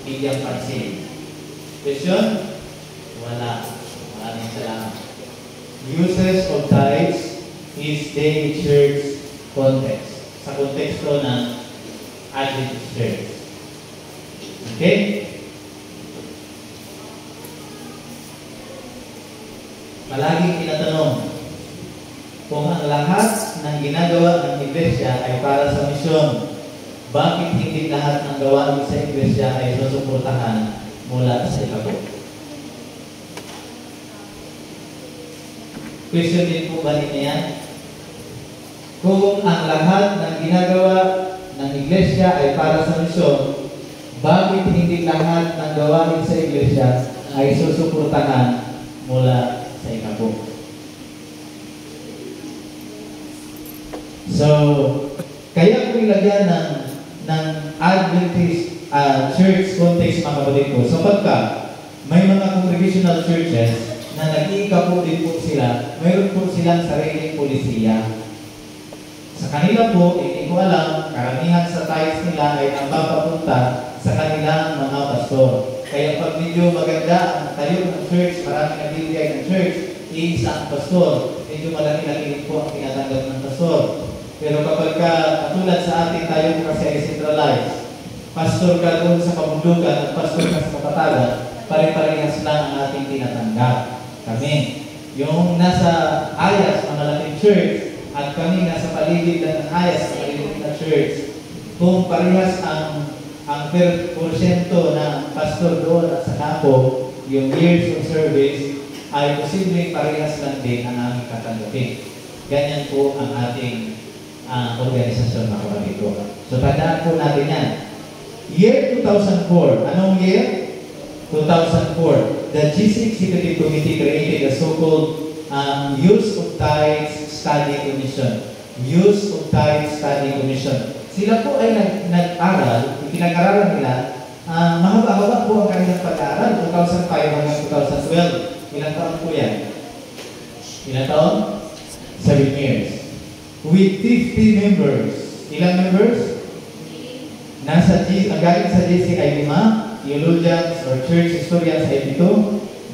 bigyang pansin. Question? Wala. Maraming salamat. Uses of tithes is daily church context. Sa konteksto ng Adventist Church. Okay? Palaging tinatanong, kung ang lahat ng ginagawa ng iglesia ay para sa misyon, bakit hindi lahat ng gawain sa iglesia ay susuportahan mula sa ikabo? Question din po ba ninyo yan? Kung ang lahat ng ginagawa ng iglesia ay para sa misyon, bakit hindi lahat ng gawain sa iglesia ay susuportahan mula sa ikabo? So, kaya ko ilagyan ng Adventist church context mga kapatid ko, sapagkat may mga congregational churches na nag-iika po din po sila, mayroon po silang sariling polisiya. Sa kanila po, hindi ko alam, karamihan sa tithes nila ay napapapunta sa kanilang mga pastor. Kaya pag medyo maganda ang tayo ng church, maraming nagbibigay ng church, iisa ang pastor, medyo malaki-laki po ang tinatanggap ng pastor. Pero kapag katulad sa atin tayo kasi ay centralized, pastor ka doon sa pabundukan at pastor ka sa kapatagan, pare-parehas lang ang ating tinatanggap. Kami, yung nasa Ayas na malaking church, at kami nasa paligid ng Ayas na paligid na church, kung parehas ang porsyento ng pastor doon at sa kampo, yung years of service, ay posibleng parehas lang din ang aming katanggapin. Ganyan po ang ating organisasyon na kapatid ko. So, tandaan po natin yan. Year 2004, anong year? 2004. The GC Executive Committee created a so-called Use of Tithes Study Commission. Use of Tithes Study Commission. Sila po ay nag-aral, pinag-aralan nila, mahaba-haba po ang kanilang pag-aaral, 2005 hanggang 2012. Ilang taon po yan? Ilang taon? 7 years. With 50 members. Ilang members? Ang galing sa GC ay 5, theologians or church historians ay 7,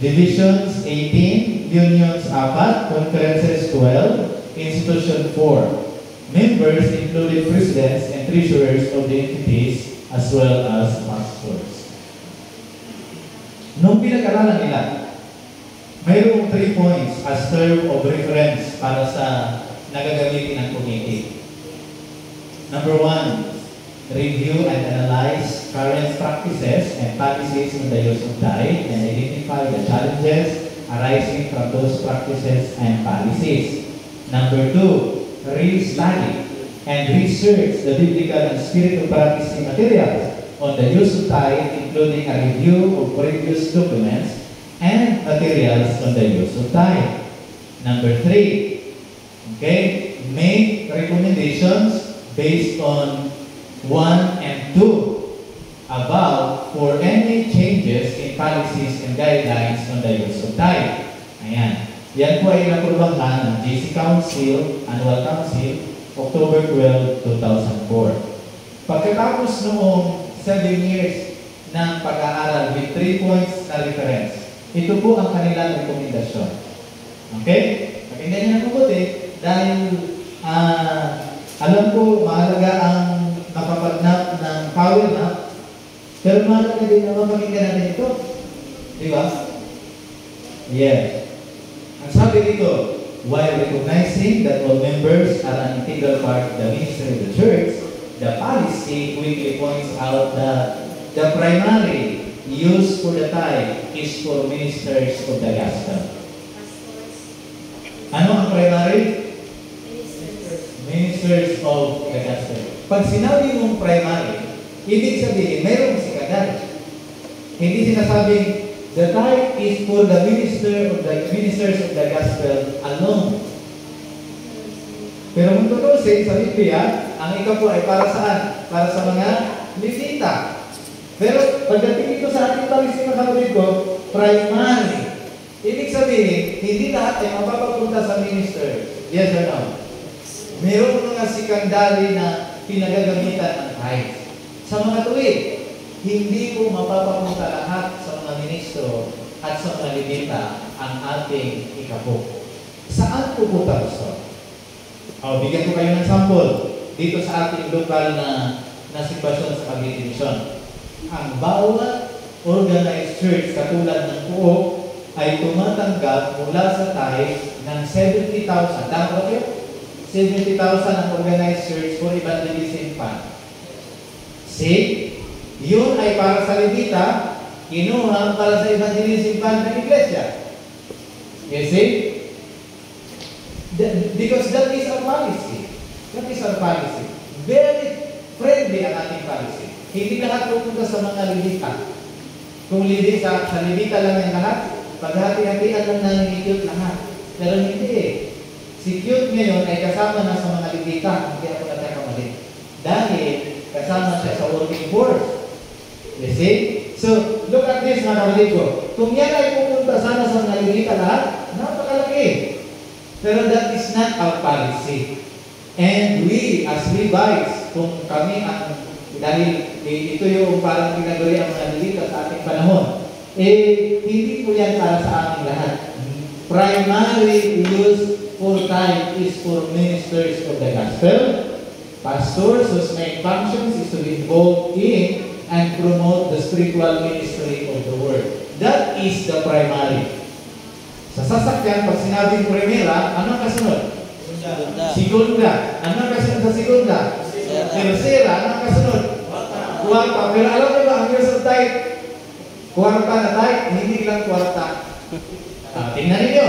divisions 18, unions 4, conferences 12, institution 4. Members included presidents and treasurers of the entities as well as pastors. Nung pinag-aralan nila, mayroong 3 points as term of reference para sa nagagamitin ng committee. Number 1, review and analyze current practices and policies in the use of tithe and identify the challenges arising from those practices and policies. Number 2, re-study and research the biblical and spiritual practicing materials on the use of tithe, including a review of previous documents and materials on the use of tithe. Number 3, make recommendations based on 1 and 2 about for any changes in policies and guidelines on the use of tithe. Ayan. Yan po ay napurbahan ng GC Council, Annual Council, October 12, 2004. Pagkatapos noong 7 years ng pag-aaral with 3 points na reference, ito po ang kanilang rekomendasyon. Okay? Pakinggan niyo na mabuti dahil alam ko mahalaga ang makapagnap ng power nap, pero mahalaga din na mapakinggan natin ito. Di ba? Yes. Ang sabi dito, while recognizing that all members are an integral part of the ministry of the church, the policy quickly points out that the primary use for the tithe is for ministers of the gospel. Ano ang primary? Ministers of the gospel. Pag sinabi mong primary, ibig sabihin, mayroong secondary. Hindi sinasabing, the tithe is for the ministers of the gospel alone. Pero kung tutusin sa Biblia, ang ikapo ay para saan? Para sa mga Levita. Pero pagdating ito sa ating policy na kapatid ko, primary. Ibig sabihin, hindi lahat ay mapapapunta sa minister. Yes or no? Mayroon mga secondary na pinagagamitan ng tithe. Sa mga tuwid, hindi po mapapapunta lahat sa mga ministro at sa mga libita ang ating ikabuk. Saan pupunta gusto? Bigyan ko kayo ng sample dito sa ating lokal na sitwasyon sa Cavite Mission. Ang bawat organized church katulad ng PUO ay tumatanggap mula sa tithe ng 70,000. Tama ba kayo? 70,000 ang organized church for evangelism fund. See? Yun ay para sa libita, kinuha para sa evangelism fund ng iglesia. You see? Because that is our policy. That is our policy. Very friendly ang ating policy. Hindi lahat pupunta sa mga libita. Kung sa libita lang yung lahat, paghati-hatian lang namin ni Cute lahat. Pero hindi eh. Si Cute ngayon ay kasama na sa mga libita, hindi ako nagkakamali. Dahil kasama siya sa working force. You see? So, look at this mga kapatid ko. Kung yan ay pupunta sana sa mga libita lahat, napakalaki. Pero that is not our policy. And we, as Levites, kung kami ang, dahil ito yung parang pinaguri ang mga libita sa ating panahon, hindi po yan para sa ating lahat. Primary use for tithe is for ministers of the gospel, pastors whose main functions is to be involved in and promote the spiritual ministry of the word. That is the primary. Sa sasakyan, pag sinabing primera, anong kasunod? Segunda. Anong kasunod sa segunda? Tercera. Anong kasunod? Kuwarta. Pero alam niyo ba, ang use of tithe, kuwarta na tithe, hindi lang kuwarta. Tingnan ninyo.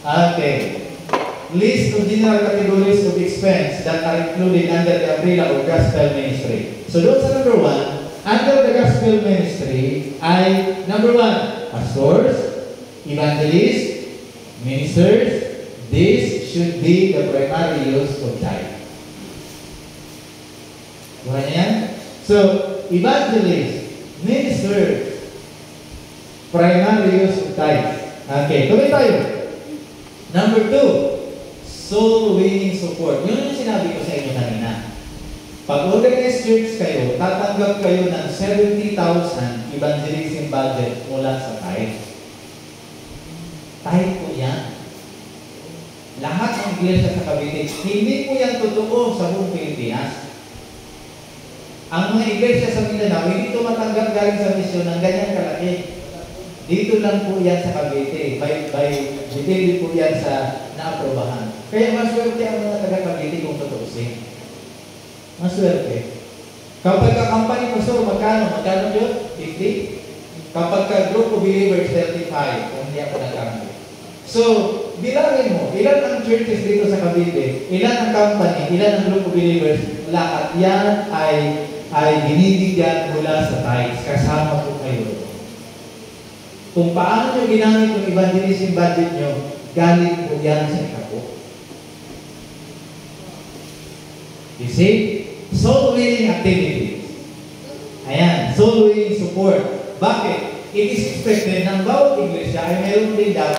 Okay. List of general categories of expense that are included under the umbrella of gospel ministry. So doon sa number 1, under the gospel ministry ay number 1, pastors, evangelists, ministers. This should be the primary use of tithe. Bukan niya yan? So, evangelists, ministers, primary use of tithe. Okay, tuloy tayo. Number 2, soul winning support. Yun yung sinabi ko sa inyo kanina. Pag organized church kayo, tatanggap kayo ng 70,000 evangelism budget mula sa tithe. Tithe po yan. Lahat ng iglesia sa Cavite, hindi po yan totoo sa buong Pilipinas. Ang mga iglesia sa Mindanao, hindi tumatanggap galing sa misyon ng ganyan kalaki. Dito lang po yan sa Cavite. Depende po yan sa naaprobahan. Kaya maswerte ang mga taga-Cavite kung tutuusin. Maswerte. Kapag ka-company mo, so magkano yun? 50? Kapag ka-group of believers, 35. Kung hindi ako nagkamali. So, bilangin mo, ilan ang churches dito sa Cavite, ilan ang company, ilan ang group of believers, lahat yan ay binibigyan mula sa tithes. Kasama po kayo. Kung paano nyo ginamit yung evangelism budget nyo, galing po yan sa ikapo. You see? Soul winning activities. Ayan, soul winning support. Bakit? It is expected ng bawat iglesia ay mayroon din dapat